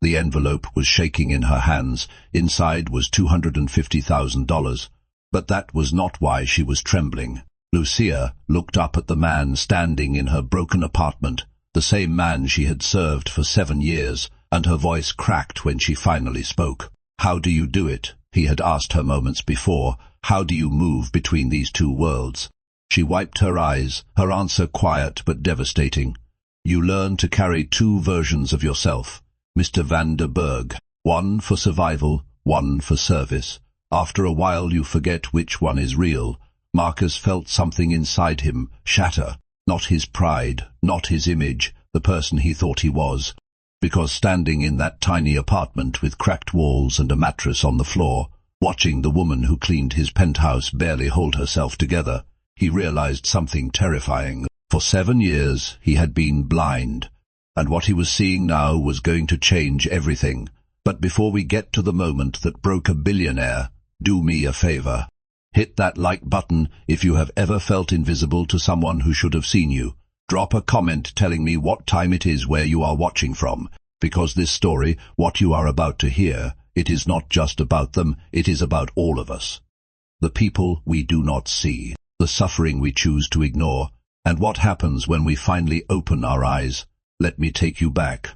The envelope was shaking in her hands. Inside was $250,000. But that was not why she was trembling. Lucia looked up at the man standing in her broken apartment, the same man she had served for 7 years, and her voice cracked when she finally spoke. "How do you do it?" he had asked her moments before. "How do you move between these two worlds?" She wiped her eyes, her answer quiet but devastating. "You learn to carry 2 versions of yourself, Mr. Van der Berg. One for survival, one for service. After a while you forget which one is real." Marcus felt something inside him shatter. Not his pride, not his image, the person he thought he was. Because standing in that tiny apartment with cracked walls and a mattress on the floor, watching the woman who cleaned his penthouse barely hold herself together, he realized something terrifying. For 7 years he had been blind, and what he was seeing now was going to change everything. But before we get to the moment that broke a billionaire, do me a favor. Hit that like button if you have ever felt invisible to someone who should have seen you. Drop a comment telling me what time it is where you are watching from, because this story, what you are about to hear, it is not just about them, it is about all of us. The people we do not see, the suffering we choose to ignore, and what happens when we finally open our eyes. Let me take you back.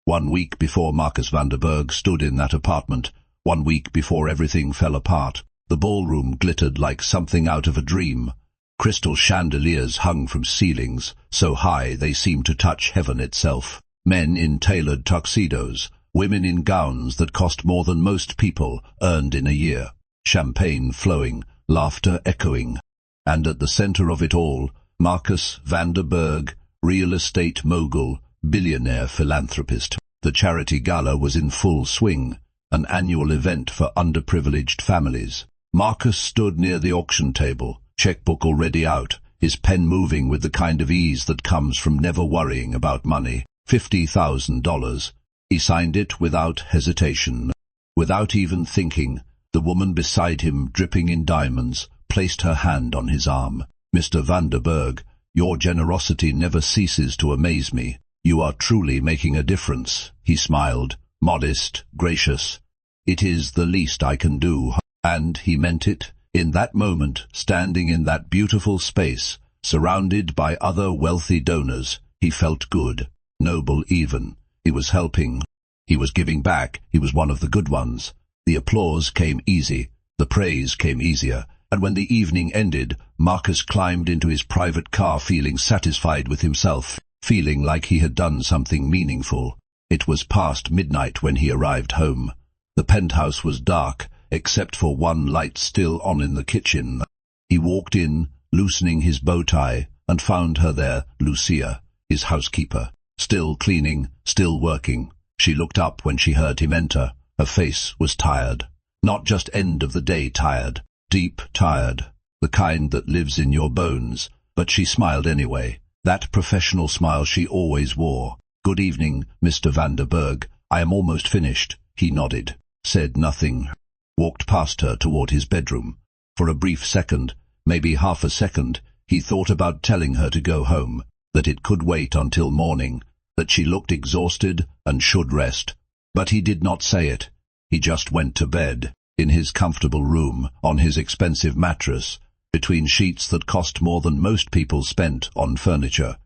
1 week before Marcus van der Berg stood in that apartment, 1 week before everything fell apart, the ballroom glittered like something out of a dream. Crystal chandeliers hung from ceilings, so high they seemed to touch heaven itself. Men in tailored tuxedos, women in gowns that cost more than most people earned in a year. Champagne flowing, laughter echoing. And at the center of it all, Marcus van der Berg, real estate mogul, billionaire philanthropist. The charity gala was in full swing, an annual event for underprivileged families. Marcus stood near the auction table, checkbook already out, his pen moving with the kind of ease that comes from never worrying about money. $50,000. He signed it without hesitation. Without even thinking, the woman beside him, dripping in diamonds, placed her hand on his arm. "Mr. van der Berg, your generosity never ceases to amaze me. You are truly making a difference." He smiled, modest, gracious. "It is the least I can do." And he meant it. In that moment, standing in that beautiful space, surrounded by other wealthy donors, he felt good, noble even. He was helping. He was giving back. He was one of the good ones. The applause came easy. The praise came easier. And when the evening ended, Marcus climbed into his private car feeling satisfied with himself, feeling like he had done something meaningful. It was past midnight when he arrived home. The penthouse was dark, except for one light still on in the kitchen. He walked in, loosening his bow tie, and found her there, Lucia, his housekeeper, still cleaning, still working. She looked up when she heard him enter. Her face was tired. Not just end of the day tired, deep tired, the kind that lives in your bones. But she smiled anyway, that professional smile she always wore. "Good evening, Mr. van der Berg. I am almost finished." He nodded, said nothing, walked past her toward his bedroom. For a brief second, maybe half a second, he thought about telling her to go home, that it could wait until morning, that she looked exhausted and should rest. But he did not say it. He just went to bed, in his comfortable room, on his expensive mattress, between sheets that cost more than most people spent on furniture.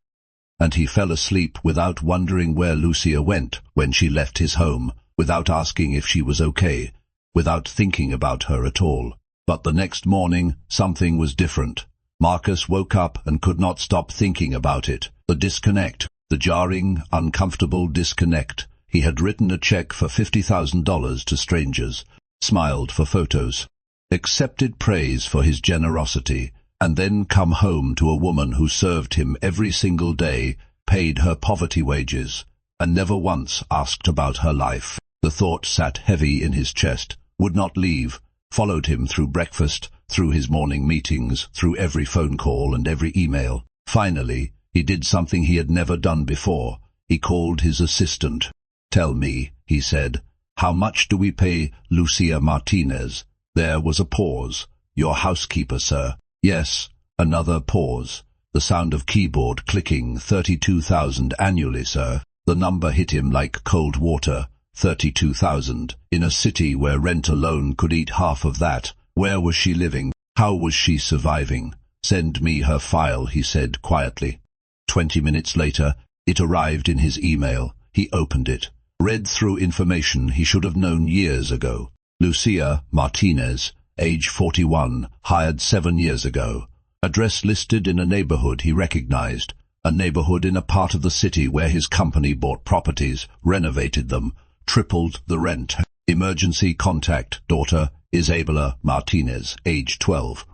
And he fell asleep without wondering where Lucia went when she left his home, without asking if she was okay, without thinking about her at all. But the next morning, something was different. Marcus woke up and could not stop thinking about it. The disconnect, the jarring, uncomfortable disconnect. He had written a check for $50,000 to strangers, smiled for photos, accepted praise for his generosity, and then come home to a woman who served him every single day, paid her poverty wages, and never once asked about her life. The thought sat heavy in his chest, would not leave, followed him through breakfast, through his morning meetings, through every phone call and every email. Finally, he did something he had never done before. He called his assistant. "Tell me," he said, "how much do we pay Lucia Martinez?" There was a pause. "Your housekeeper, sir." "Yes." Another pause. The sound of keyboard clicking. 32,000 annually, sir. The number hit him like cold water. 32,000. In a city where rent alone could eat half of that. Where was she living? How was she surviving? "Send me her file," he said quietly. 20 minutes later, it arrived in his email. He opened it, read through information he should have known years ago. Lucia Martinez, age 41, hired 7 years ago. Address listed in a neighborhood he recognized, a neighborhood in a part of the city where his company bought properties, renovated them, tripled the rent. Emergency contact, daughter Isabella Martinez, age 12.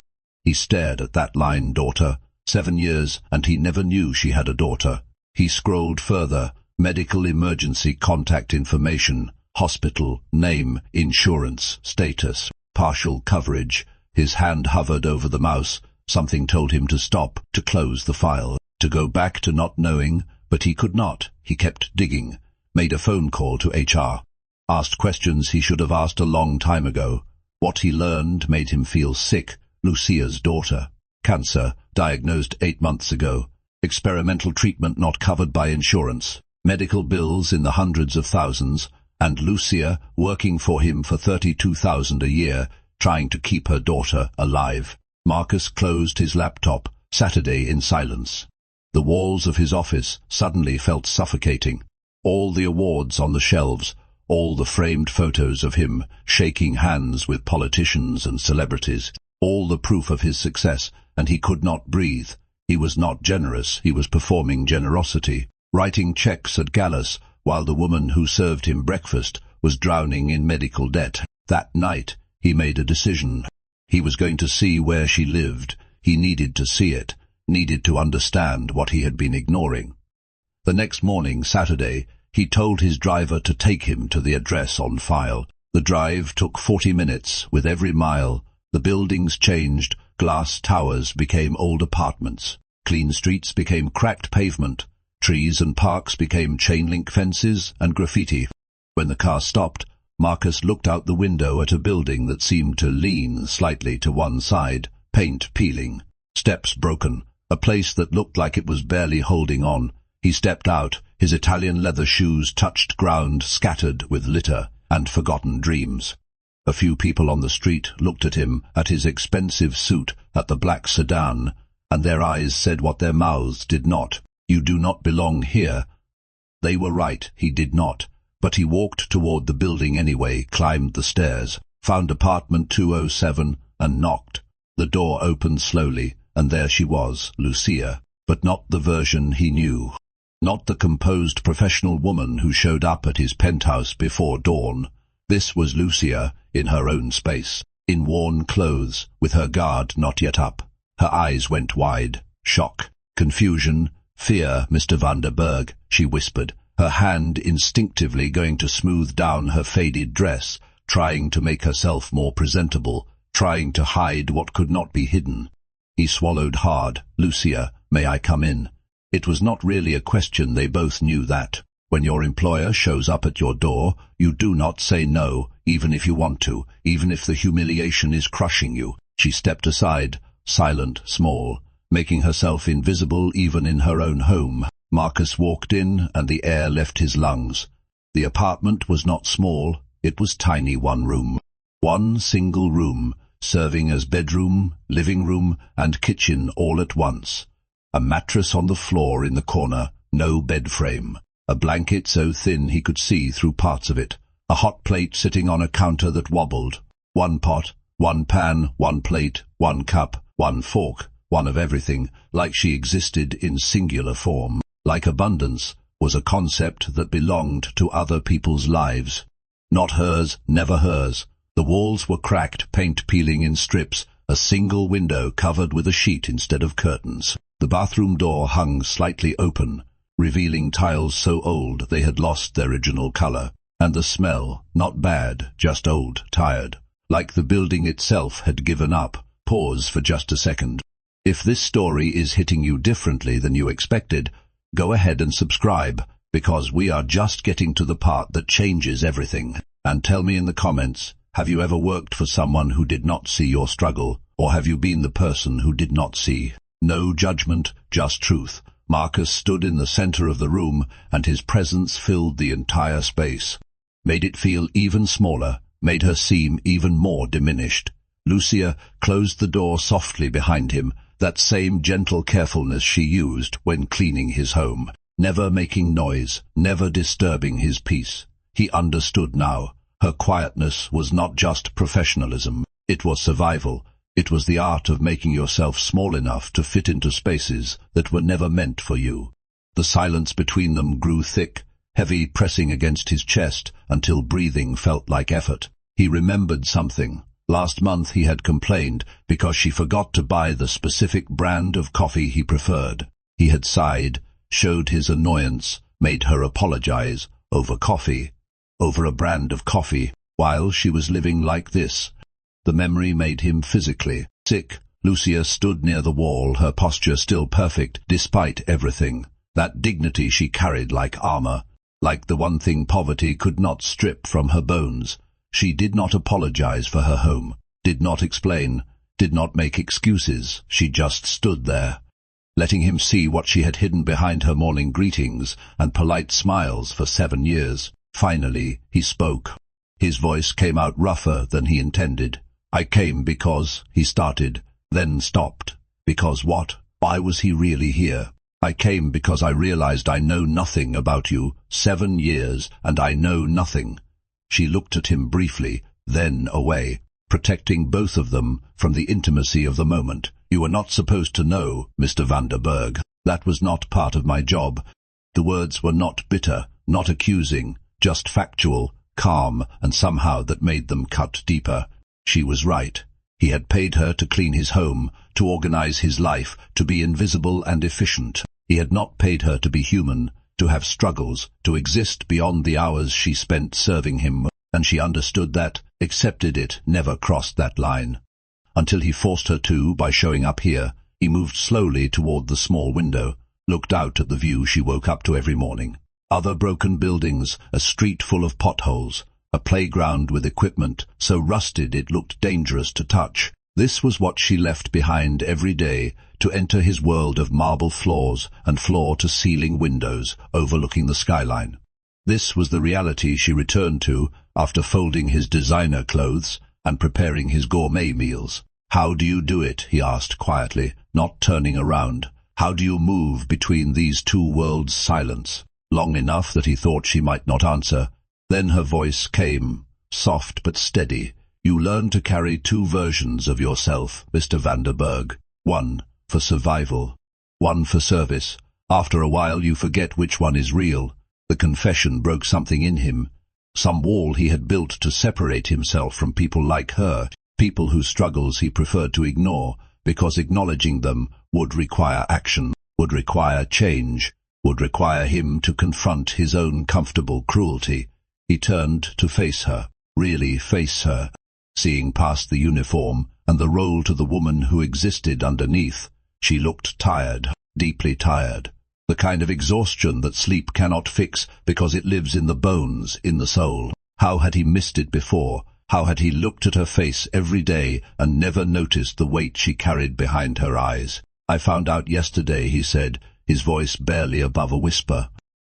He stared at that line, daughter, 7 years, and he never knew she had a daughter. He scrolled further, medical emergency contact information, hospital, name, insurance, status, partial coverage. His hand hovered over the mouse. Something told him to stop, to close the file, to go back to not knowing, but he could not. He kept digging, made a phone call to HR, asked questions he should have asked a long time ago. What he learned made him feel sick. Lucia's daughter. Cancer, diagnosed 8 months ago. Experimental treatment not covered by insurance. Medical bills in the hundreds of thousands. And Lucia working for him for $32,000 a year, trying to keep her daughter alive. Marcus closed his laptop, Saturday in silence. The walls of his office suddenly felt suffocating. All the awards on the shelves, all the framed photos of him shaking hands with politicians and celebrities, all the proof of his success, and he could not breathe. He was not generous, he was performing generosity, writing checks at galas, while the woman who served him breakfast was drowning in medical debt. That night, he made a decision. He was going to see where she lived. He needed to see it, needed to understand what he had been ignoring. The next morning, Saturday, he told his driver to take him to the address on file. The drive took 40 minutes. With every mile, the buildings changed. Glass towers became old apartments. Clean streets became cracked pavement. Trees and parks became chain-link fences and graffiti. When the car stopped, Marcus looked out the window at a building that seemed to lean slightly to one side, paint peeling, steps broken, a place that looked like it was barely holding on. He stepped out. His Italian leather shoes touched ground scattered with litter and forgotten dreams. A few people on the street looked at him, at his expensive suit, at the black sedan, and their eyes said what their mouths did not. "You do not belong here." They were right, he did not. But he walked toward the building anyway, climbed the stairs, found apartment 207, and knocked. The door opened slowly, and there she was, Lucia, but not the version he knew. Not the composed professional woman who showed up at his penthouse before dawn. This was Lucia, in her own space, in worn clothes, with her guard not yet up. Her eyes went wide. Shock, confusion, fear. "Mr. Vanderberg," she whispered, her hand instinctively going to smooth down her faded dress, trying to make herself more presentable, trying to hide what could not be hidden. He swallowed hard. "Lucia, may I come in?" It was not really a question, they both knew that. When your employer shows up at your door, you do not say no, even if you want to, even if the humiliation is crushing you. She stepped aside, silent, small, making herself invisible even in her own home. Marcus walked in, and the air left his lungs. The apartment was not small, it was tiny. One room. One single room, serving as bedroom, living room, and kitchen all at once. A mattress on the floor in the corner, no bed frame. A blanket so thin he could see through parts of it. A hot plate sitting on a counter that wobbled. One pot, one pan, one plate, one cup, one fork, one of everything, like she existed in singular form. Like abundance was a concept that belonged to other people's lives. Not hers, never hers. The walls were cracked, paint peeling in strips, a single window covered with a sheet instead of curtains. The bathroom door hung slightly open, revealing tiles so old they had lost their original color. And the smell, not bad, just old, tired. Like the building itself had given up. Pause for just a second. If this story is hitting you differently than you expected, go ahead and subscribe, because we are just getting to the part that changes everything. And tell me in the comments, have you ever worked for someone who did not see your struggle, or have you been the person who did not see? No judgment, just truth. Marcus stood in the center of the room, and his presence filled the entire space. made it feel even smaller, made her seem even more diminished. Lucia closed the door softly behind him, that same gentle carefulness she used when cleaning his home, never making noise, never disturbing his peace. He understood now. Her quietness was not just professionalism, it was survival. It was the art of making yourself small enough to fit into spaces that were never meant for you. The silence between them grew thick, heavy, pressing against his chest until breathing felt like effort. He remembered something. Last month he had complained because she forgot to buy the specific brand of coffee he preferred. He had sighed, showed his annoyance, made her apologize, over coffee, over a brand of coffee, while she was living like this. The memory made him physically sick. Lucia stood near the wall, her posture still perfect despite everything. That dignity she carried like armor, like the one thing poverty could not strip from her bones. She did not apologize for her home, did not explain, did not make excuses. She just stood there, letting him see what she had hidden behind her morning greetings and polite smiles for 7 years. Finally, he spoke. His voice came out rougher than he intended. "I came because," he started, then stopped. Because what? Why was he really here? "I came because I realized I know nothing about you. 7 years, and I know nothing." She looked at him briefly, then away, protecting both of them from the intimacy of the moment. "You were not supposed to know, Mr. Vanderberg. That was not part of my job." The words were not bitter, not accusing, just factual, calm, and somehow that made them cut deeper. She was right. He had paid her to clean his home, to organize his life, to be invisible and efficient. He had not paid her to be human, to have struggles, to exist beyond the hours she spent serving him, and she understood that, accepted it, never crossed that line. Until he forced her to by showing up here. He moved slowly toward the small window, looked out at the view she woke up to every morning. Other broken buildings, a street full of potholes, a playground with equipment so rusted it looked dangerous to touch. This was what she left behind every day, to enter his world of marble floors and floor-to-ceiling windows overlooking the skyline. This was the reality she returned to after folding his designer clothes and preparing his gourmet meals. "How do you do it?" he asked quietly, not turning around. "How do you move between these two worlds' silence?" Long enough that he thought she might not answer. Then her voice came, soft but steady. "You learn to carry 2 versions of yourself, Mr. Vanderberg. One for survival, one for service. After a while you forget which one is real." The confession broke something in him, some wall he had built to separate himself from people like her, people whose struggles he preferred to ignore, because acknowledging them would require action, would require change, would require him to confront his own comfortable cruelty. He turned to face her, really face her, seeing past the uniform and the role to the woman who existed underneath. She looked tired, deeply tired. The kind of exhaustion that sleep cannot fix because it lives in the bones, in the soul. How had he missed it before? How had he looked at her face every day and never noticed the weight she carried behind her eyes? "I found out yesterday," he said, his voice barely above a whisper.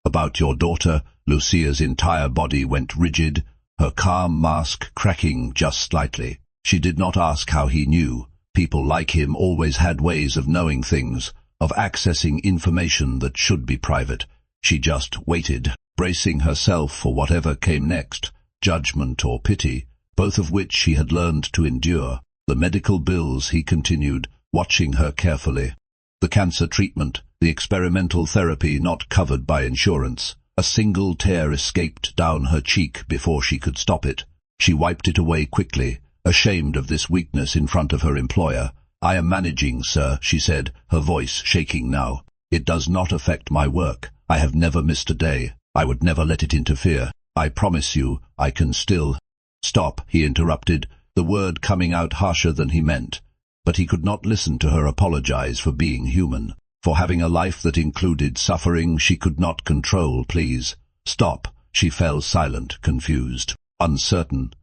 "About your daughter." Lucia's entire body went rigid, her calm mask cracking just slightly. She did not ask how he knew. People like him always had ways of knowing things, of accessing information that should be private. She just waited, bracing herself for whatever came next, judgment or pity, both of which she had learned to endure. The medical bills, he continued, watching her carefully. The cancer treatment, the experimental therapy not covered by insurance. A single tear escaped down her cheek before she could stop it. She wiped it away quickly, ashamed of this weakness in front of her employer. "I am managing, sir," she said, her voice shaking now. "It does not affect my work. I have never missed a day. I would never let it interfere. I promise you, I can still—" "Stop," he interrupted, the word coming out harsher than he meant. But he could not listen to her apologize for being human, for having a life that included suffering she could not control. "Please, stop." She fell silent, confused, uncertain,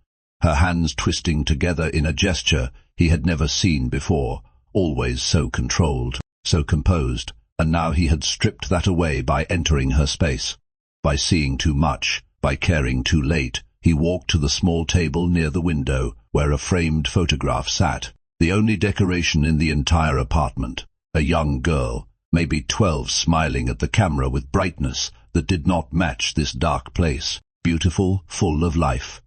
her hands twisting together in a gesture he had never seen before, always so controlled, so composed, and now he had stripped that away by entering her space, by seeing too much, by caring too late, he walked to the small table near the window, where a framed photograph sat, the only decoration in the entire apartment. A young girl, maybe 12, smiling at the camera with brightness that did not match this dark place, beautiful, full of life.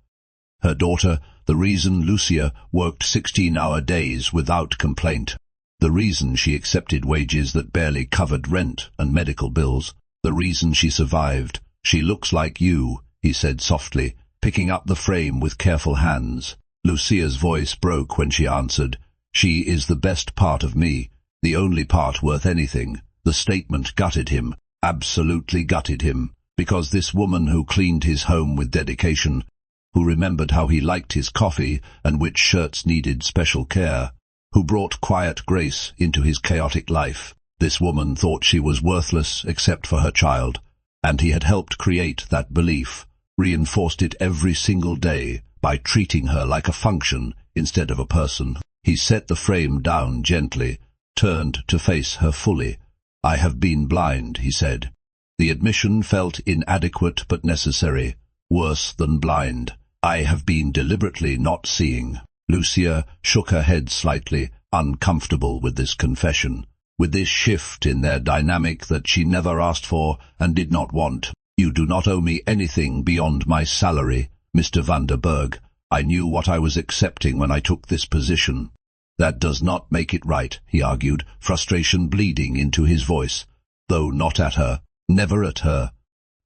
Her daughter, the reason Lucia worked 16-hour days without complaint, the reason she accepted wages that barely covered rent and medical bills, the reason she survived. "She looks like you," he said softly, picking up the frame with careful hands. Lucia's voice broke when she answered, "She is the best part of me, the only part worth anything." The statement gutted him, absolutely gutted him, because this woman who cleaned his home with dedication, who remembered how he liked his coffee and which shirts needed special care, who brought quiet grace into his chaotic life, this woman thought she was worthless except for her child, and he had helped create that belief, reinforced it every single day by treating her like a function instead of a person. He set the frame down gently, turned to face her fully. "I have been blind," he said. The admission felt inadequate but necessary, worse than blind. "I have been deliberately not seeing." Lucia shook her head slightly, uncomfortable with this confession, with this shift in their dynamic that she never asked for and did not want. "You do not owe me anything beyond my salary, Mr. Vanderberg. I knew what I was accepting when I took this position." "That does not make it right," he argued, frustration bleeding into his voice, though not at her, never at her.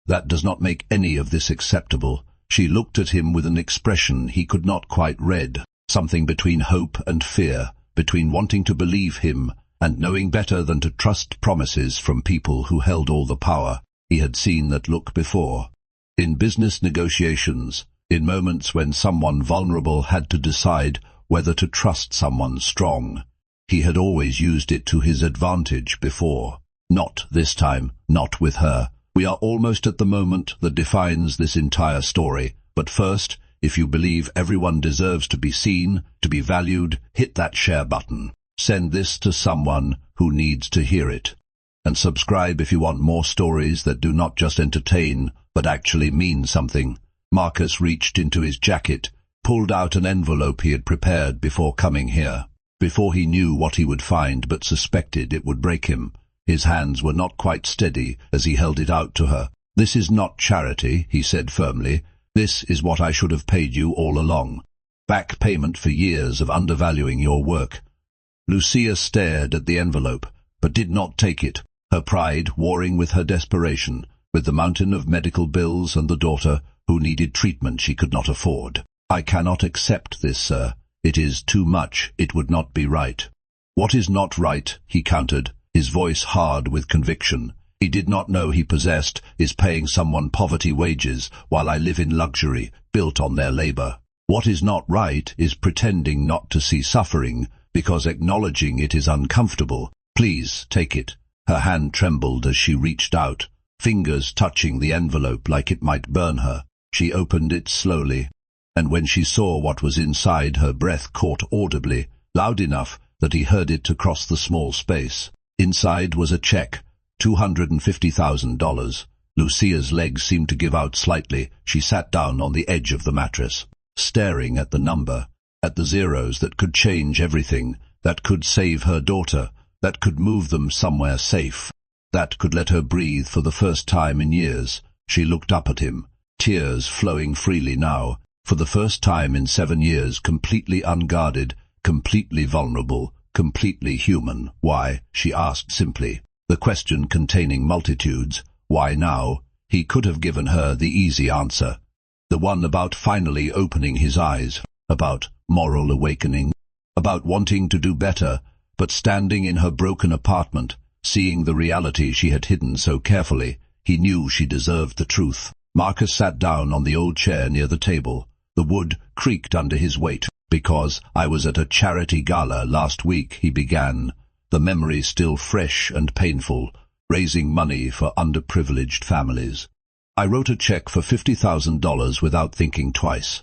"That does not make any of this acceptable." She looked at him with an expression he could not quite read, something between hope and fear, between wanting to believe him and knowing better than to trust promises from people who held all the power. He had seen that look before. In business negotiations, in moments when someone vulnerable had to decide whether to trust someone strong. He had always used it to his advantage before. Not this time, not with her. We are almost at the moment that defines this entire story. But first, if you believe everyone deserves to be seen, to be valued, hit that share button. Send this to someone who needs to hear it. And subscribe if you want more stories that do not just entertain, but actually mean something. Marcus reached into his jacket, pulled out an envelope he had prepared before coming here. Before he knew what he would find, but suspected it would break him. His hands were not quite steady as he held it out to her. "This is not charity," he said firmly. "This is what I should have paid you all along. Back payment for years of undervaluing your work." Lucia stared at the envelope, but did not take it, her pride warring with her desperation, with the mountain of medical bills and the daughter who needed treatment she could not afford. "I cannot accept this, sir. It is too much. It would not be right." "What is not right?" he countered, his voice hard with conviction. "He did not know he possessed is paying someone poverty wages while I live in luxury, built on their labor. What is not right is pretending not to see suffering because acknowledging it is uncomfortable. Please take it." Her hand trembled as she reached out, fingers touching the envelope like it might burn her. She opened it slowly, and when she saw what was inside, her breath caught audibly, loud enough that he heard it across the small space. Inside was a check, $250,000. Lucia's legs seemed to give out slightly. She sat down on the edge of the mattress, staring at the number, at the zeros that could change everything, that could save her daughter, that could move them somewhere safe, that could let her breathe for the first time in years. She looked up at him, tears flowing freely now, for the first time in 7 years, completely unguarded, completely vulnerable, completely human. "Why?" she asked simply, the question containing multitudes. Why now? He could have given her the easy answer, the one about finally opening his eyes, about moral awakening, about wanting to do better, but standing in her broken apartment, seeing the reality she had hidden so carefully, he knew she deserved the truth. Marcus sat down on the old chair near the table. The wood creaked under his weight. "Because I was at a charity gala last week," he began, the memory still fresh and painful, raising money for underprivileged families. "I wrote a check for $50,000 without thinking twice.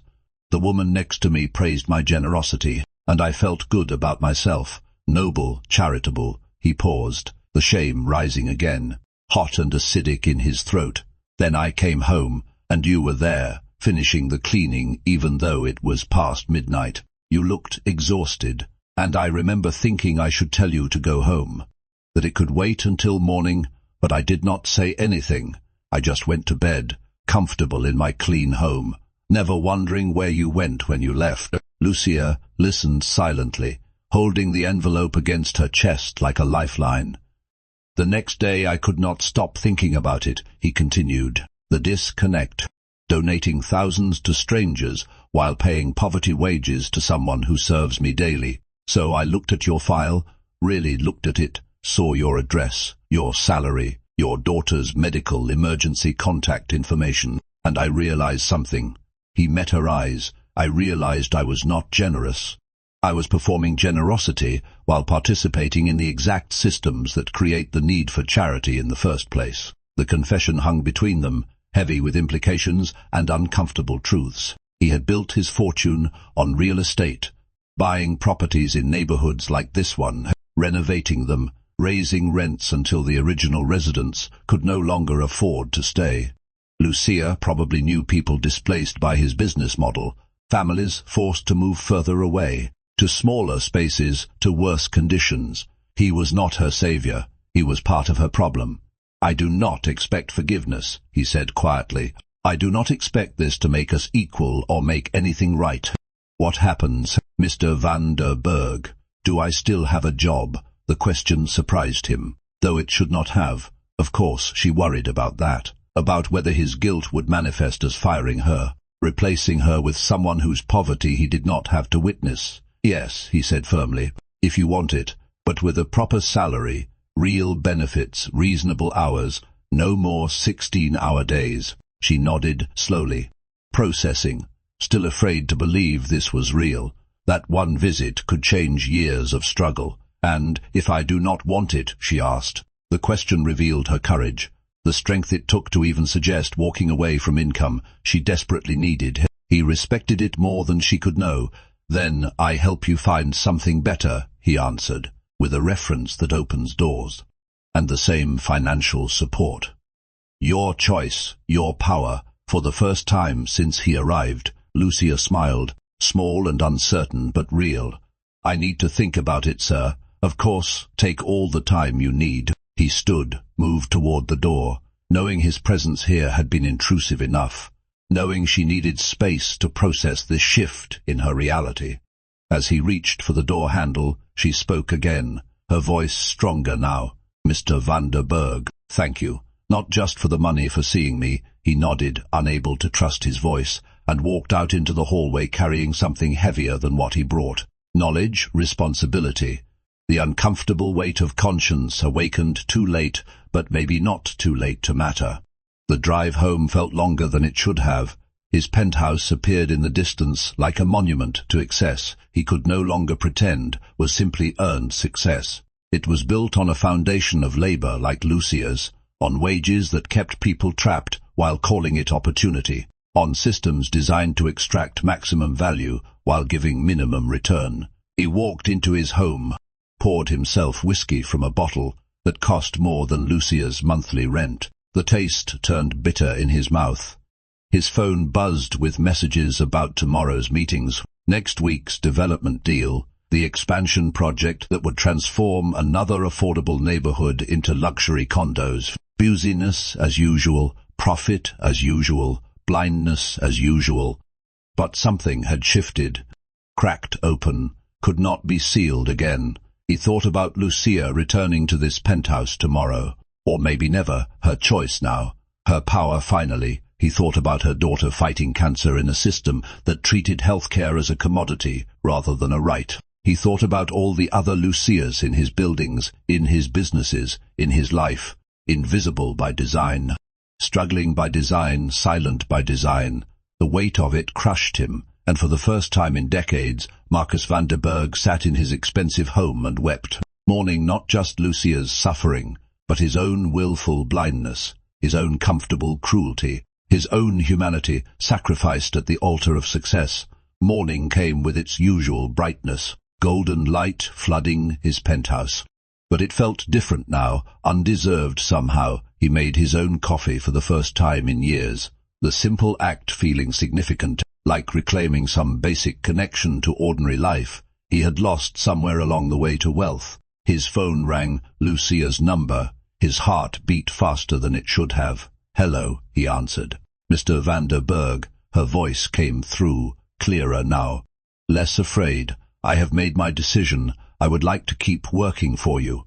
The woman next to me praised my generosity, and I felt good about myself. Noble, charitable." He paused, the shame rising again, hot and acidic in his throat. "Then I came home, And you were there, finishing the cleaning even though it was past midnight. You looked exhausted, and I remember thinking I should tell you to go home, that it could wait until morning, but I did not say anything. I just went to bed, comfortable in my clean home, never wondering where you went when you left. Lucia listened silently, holding the envelope against her chest like a lifeline. The next day I could not stop thinking about it, he continued. The disconnect. Donating thousands to strangers while paying poverty wages to someone who serves me daily. So I looked at your file, really looked at it, saw your address, your salary, your daughter's medical emergency contact information, and I realized something. He met her eyes. I realized I was not generous. I was performing generosity while participating in the exact systems that create the need for charity in the first place. The confession hung between them, heavy with implications and uncomfortable truths. He had built his fortune on real estate, buying properties in neighborhoods like this one, renovating them, raising rents until the original residents could no longer afford to stay. Lucia probably knew people displaced by his business model, families forced to move further away, to smaller spaces, to worse conditions. He was not her savior. He was part of her problem. I do not expect forgiveness, he said quietly. I do not expect this to make us equal or make anything right. What happens, Mr. van der Berg? Do I still have a job? The question surprised him, though it should not have. Of course, she worried about that, about whether his guilt would manifest as firing her, replacing her with someone whose poverty he did not have to witness. Yes, he said firmly, if you want it, but with a proper salary, real benefits, reasonable hours, no more 16-hour days. She nodded slowly, processing, still afraid to believe this was real. That one visit could change years of struggle. And if I do not want it, she asked. The question revealed her courage, the strength it took to even suggest walking away from income she desperately needed. He respected it more than she could know. Then I help you find something better, he answered, with a reference that opens doors. And the same financial support. Your choice, your power. For the first time since he arrived, Lucia smiled, small and uncertain but real. I need to think about it, sir. Of course, take all the time you need. He stood, moved toward the door, knowing his presence here had been intrusive enough, knowing she needed space to process this shift in her reality. As he reached for the door handle, she spoke again, her voice stronger now. Mr. van der Berg, thank you. Not just for the money for seeing me, he nodded, unable to trust his voice, and walked out into the hallway carrying something heavier than what he brought. Knowledge, responsibility. The uncomfortable weight of conscience awakened too late, but maybe not too late to matter. The drive home felt longer than it should have. His penthouse appeared in the distance like a monument to excess he could no longer pretend was simply earned success. It was built on a foundation of labor like Lucia's, on wages that kept people trapped while calling it opportunity, on systems designed to extract maximum value while giving minimum return. He walked into his home, poured himself whiskey from a bottle that cost more than Lucia's monthly rent. The taste turned bitter in his mouth. His phone buzzed with messages about tomorrow's meetings, next week's development deal, the expansion project that would transform another affordable neighborhood into luxury condos. Busyness as usual, profit as usual, blindness as usual. But something had shifted, cracked open, could not be sealed again. He thought about Lucia returning to this penthouse tomorrow, or maybe never, her choice now, her power finally. He thought about her daughter fighting cancer in a system that treated healthcare as a commodity rather than a right. He thought about all the other Lucias in his buildings, in his businesses, in his life, invisible by design, struggling by design, silent by design. The weight of it crushed him, and for the first time in decades, Marcus van der Berg sat in his expensive home and wept, mourning not just Lucia's suffering, but his own willful blindness, his own comfortable cruelty, his own humanity sacrificed at the altar of success. Morning came with its usual brightness, golden light flooding his penthouse. But it felt different now, undeserved somehow. He made his own coffee for the first time in years. the simple act feeling significant, like reclaiming some basic connection to ordinary life he had lost somewhere along the way to wealth. His phone rang, Lucia's number. His heart beat faster than it should have. "Hello," he answered. "Mr. van der Berg." Her voice came through, clearer now. "Less afraid. I have made my decision. I would like to keep working for you,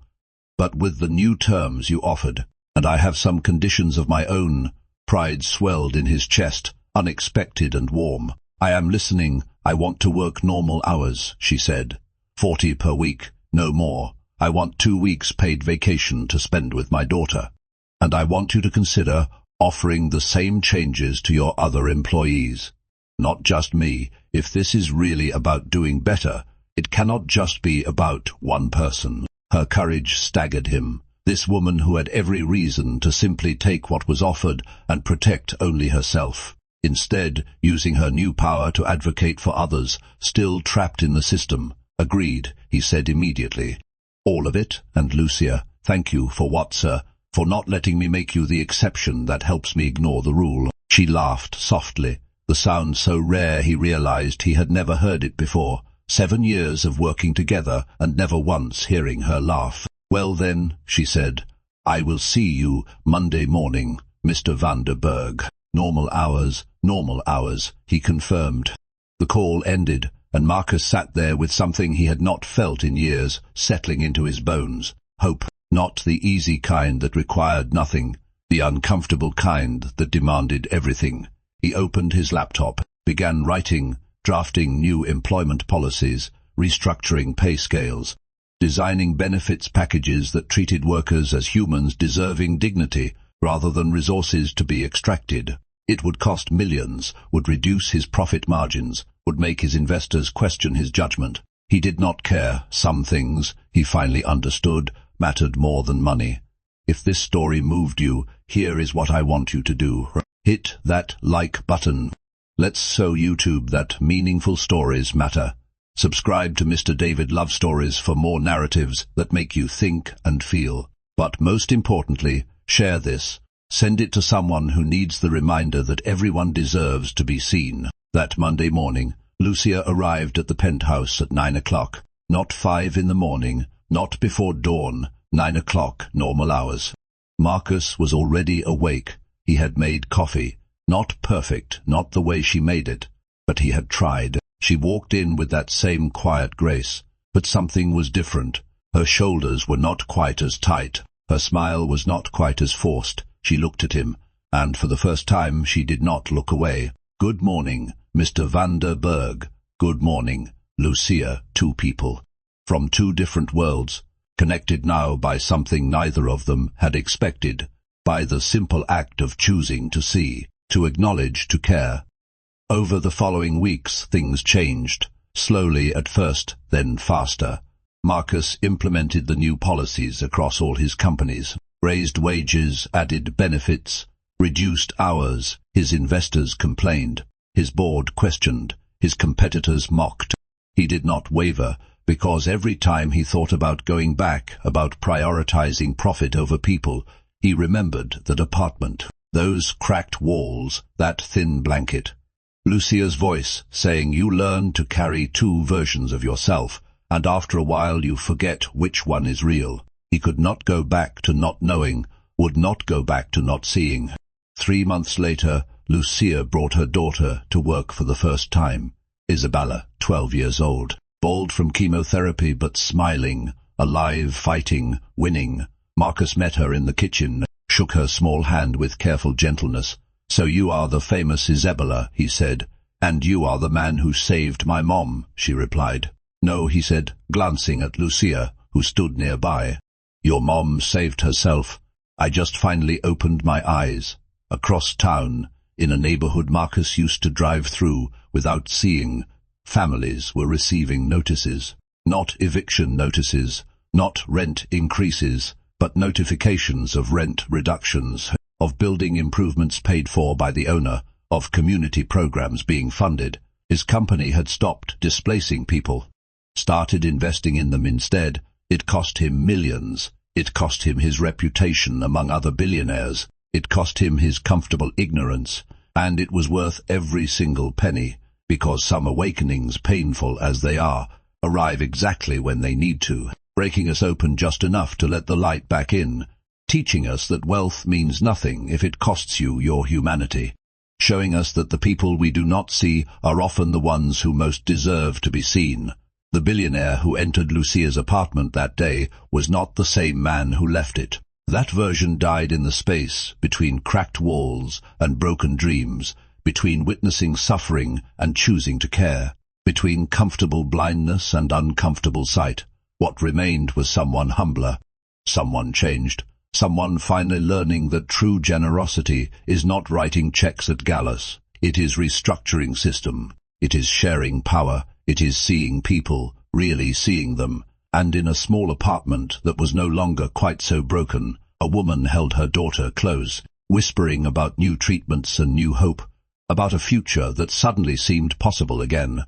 but with the new terms you offered, and I have some conditions of my own." Pride swelled in his chest, unexpected and warm. "I am listening. I want to work normal hours," she said. 40 per week, no more. I want 2 weeks paid vacation to spend with my daughter. And I want you to consider offering the same changes to your other employees. Not just me. If this is really about doing better, it cannot just be about one person. Her courage staggered him. This woman who had every reason to simply take what was offered and protect only herself. Instead, using her new power to advocate for others, still trapped in the system. "Agreed," he said immediately. "All of it, and Lucia, thank you for what, sir? For not letting me make you the exception that helps me ignore the rule." She laughed softly, the sound so rare he realized he had never heard it before. 7 years of working together and never once hearing her laugh. "Well then," she said, "I will see you Monday morning, Mr. van der Berg." Normal hours, he confirmed. The call ended, and Marcus sat there with something he had not felt in years, settling into his bones. Hope, not the easy kind that required nothing, the uncomfortable kind that demanded everything. He opened his laptop, began writing, drafting new employment policies, restructuring pay scales, designing benefits packages that treated workers as humans deserving dignity rather than resources to be extracted. It would cost millions, would reduce his profit margins, would make his investors question his judgment. He did not care. Some things, he finally understood, mattered more than money. If this story moved you, here is what I want you to do. Hit that like button. Let's show YouTube that meaningful stories matter. Subscribe to Mr. David Love Stories for more narratives that make you think and feel. But most importantly, share this. Send it to someone who needs the reminder that everyone deserves to be seen. That Monday morning, Lucia arrived at the penthouse at 9 o'clock. Not 5 in the morning, not before dawn, 9 o'clock, normal hours. Marcus was already awake. He had made coffee. Not perfect, not the way she made it, but he had tried. She walked in with that same quiet grace, but something was different. Her shoulders were not quite as tight. Her smile was not quite as forced. She looked at him, and for the first time she did not look away. "Good morning, Mr. van der Berg." "Good morning, Lucia." Two people, from two different worlds, connected now by something neither of them had expected, by the simple act of choosing to see, to acknowledge, to care. Over the following weeks things changed, slowly at first, then faster. Marcus implemented the new policies across all his companies, raised wages, added benefits, reduced hours. His investors complained, his board questioned, his competitors mocked. He did not waver, because every time he thought about going back, about prioritizing profit over people, he remembered that apartment, those cracked walls, that thin blanket. Lucia's voice saying, "You learn to carry two versions of yourself, and after a while you forget which one is real." He could not go back to not knowing, would not go back to not seeing. 3 months later, Lucia brought her daughter to work for the first time. Isabella, 12 years old, bald from chemotherapy but smiling, alive, fighting, winning. Marcus met her in the kitchen, shook her small hand with careful gentleness. "So you are the famous Isabella," he said. "And you are the man who saved my mom," she replied. "No," he said, glancing at Lucia, who stood nearby. "Your mom saved herself. I just finally opened my eyes." Across town, in a neighborhood Marcus used to drive through without seeing, families were receiving notices. Not eviction notices, not rent increases, but notifications of rent reductions, of building improvements paid for by the owner, of community programs being funded. His company had stopped displacing people, started investing in them instead. It cost him millions. It cost him his reputation among other billionaires. It cost him his comfortable ignorance, And it was worth every single penny, because some awakenings, painful as they are, arrive exactly when they need to, breaking us open just enough to let the light back in, teaching us that wealth means nothing if it costs you your humanity, showing us that the people we do not see are often the ones who most deserve to be seen. The billionaire who entered Lucia's apartment that day was not the same man who left it. That version died in the space between cracked walls and broken dreams, between witnessing suffering and choosing to care, between comfortable blindness and uncomfortable sight. What remained was someone humbler, someone changed, someone finally learning that true generosity is not writing checks at galas. It is restructuring system. It is sharing power. It is seeing people, really seeing them. And in a small apartment that was no longer quite so broken, a woman held her daughter close, whispering about new treatments and new hope, about a future that suddenly seemed possible again,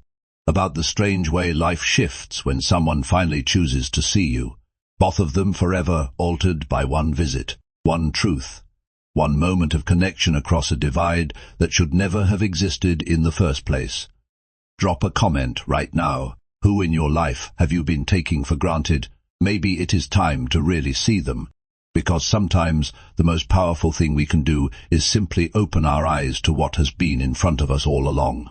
about the strange way life shifts when someone finally chooses to see you, both of them forever altered by one visit, one truth, one moment of connection across a divide that should never have existed in the first place. Drop a comment right now. Who in your life have you been taking for granted? Maybe it is time to really see them, because sometimes the most powerful thing we can do is simply open our eyes to what has been in front of us all along.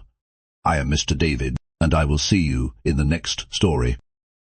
I am Mr. David, and I will see you in the next story.